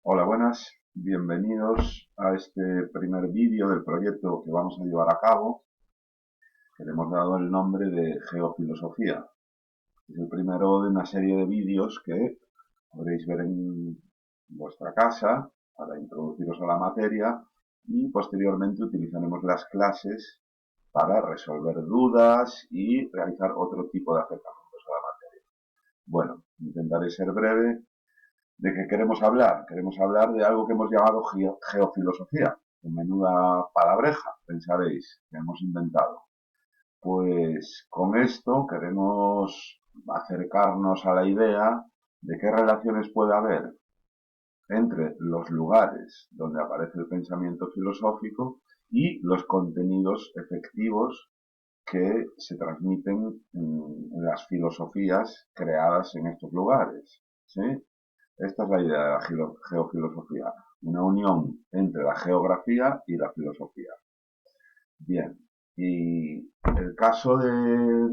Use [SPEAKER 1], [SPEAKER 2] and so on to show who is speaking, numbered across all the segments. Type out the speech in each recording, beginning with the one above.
[SPEAKER 1] Hola, buenas. Bienvenidos a este primer vídeo del proyecto que vamos a llevar a cabo, que le hemos dado el nombre de Geofilosofía. Es el primero de una serie de vídeos que podréis ver en vuestra casa para introduciros a la materia y posteriormente utilizaremos las clases para resolver dudas y realizar otro tipo de acercamientos a la materia. Bueno, intentaré ser breve. ¿De qué queremos hablar? Queremos hablar de algo que hemos llamado geofilosofía. En menuda palabreja, pensaréis, que hemos inventado. Pues con esto queremos acercarnos a la idea de qué relaciones puede haber entre los lugares donde aparece el pensamiento filosófico y los contenidos efectivos que se transmiten en las filosofías creadas en estos lugares. ¿Sí? Esta es la idea de la geofilosofía, una unión entre la geografía y la filosofía. Bien, y el caso de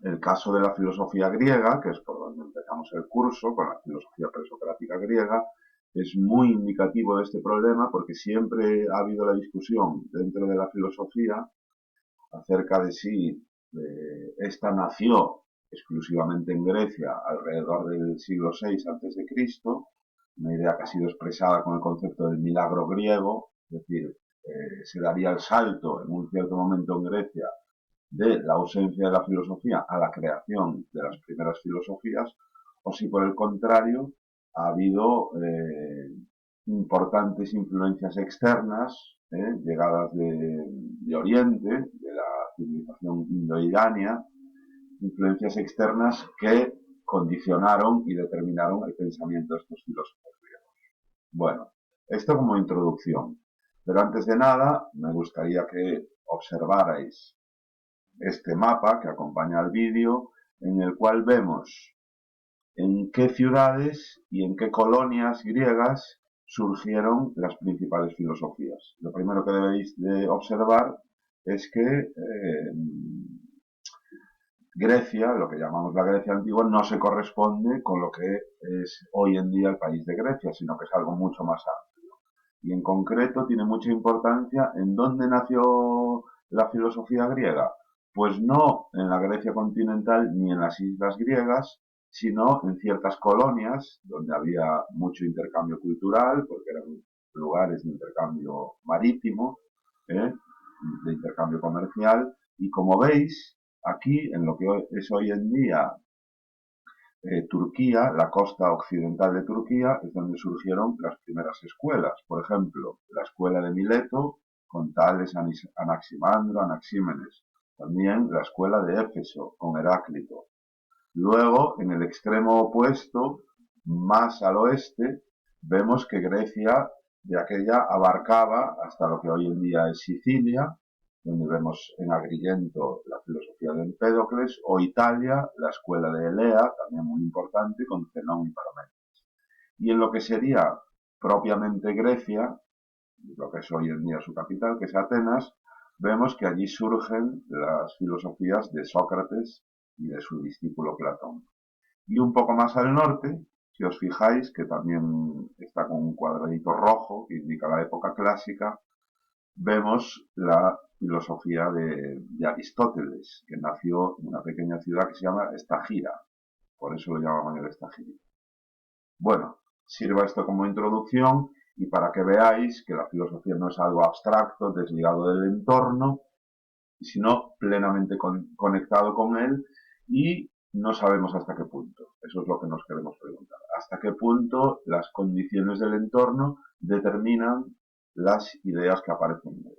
[SPEAKER 1] la filosofía griega, que es por donde empezamos el curso, con la filosofía presocrática griega, es muy indicativo de este problema porque siempre ha habido la discusión dentro de la filosofía acerca de si esta nació exclusivamente en Grecia alrededor del siglo VI a.C., una idea que ha sido expresada con el concepto del milagro griego, es decir, se daría el salto en un cierto momento en Grecia de la ausencia de la filosofía a la creación de las primeras filosofías, o si por el contrario ha habido importantes influencias externas, llegadas de Oriente, de la civilización indoirania, influencias externas que condicionaron y determinaron el pensamiento de estos filósofos griegos. Bueno, esto como introducción. Pero antes de nada, me gustaría que observarais este mapa que acompaña al vídeo, en el cual vemos en qué ciudades y en qué colonias griegas surgieron las principales filosofías. Lo primero que debéis de observar es que Grecia, lo que llamamos la Grecia antigua, no se corresponde con lo que es hoy en día el país de Grecia, sino que es algo mucho más amplio. Y en concreto tiene mucha importancia en dónde nació la filosofía griega. Pues no en la Grecia continental ni en las islas griegas, sino en ciertas colonias donde había mucho intercambio cultural, porque eran lugares de intercambio marítimo, de intercambio comercial, y como veis, aquí en lo que es hoy en día Turquía, la costa occidental de Turquía, es donde surgieron las primeras escuelas. Por ejemplo, la escuela de Mileto, con Tales, Anaximandro, Anaxímenes. También la escuela de Éfeso, con Heráclito. Luego, en el extremo opuesto, más al oeste, vemos que Grecia de aquella abarcaba hasta lo que hoy en día es Sicilia, donde vemos en Agrigento la filosofía de Empédocles, o Italia, la escuela de Elea, también muy importante, con Zenón y Parménides. Y en lo que sería propiamente Grecia, lo que es hoy en día su capital, que es Atenas, vemos que allí surgen las filosofías de Sócrates y de su discípulo Platón. Y un poco más al norte, si os fijáis, que también está con un cuadradito rojo que indica la época clásica, vemos la filosofía de Aristóteles, que nació en una pequeña ciudad que se llama Estagira. Por eso lo llamaban el Estagirio. Bueno, sirva esto como introducción y para que veáis que la filosofía no es algo abstracto, desligado del entorno, sino plenamente conectado con él y no sabemos hasta qué punto. Eso es lo que nos queremos preguntar. ¿Hasta qué punto las condiciones del entorno determinan las ideas que aparecen en él?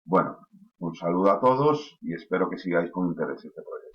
[SPEAKER 1] Bueno, un saludo a todos y espero que sigáis con interés este proyecto.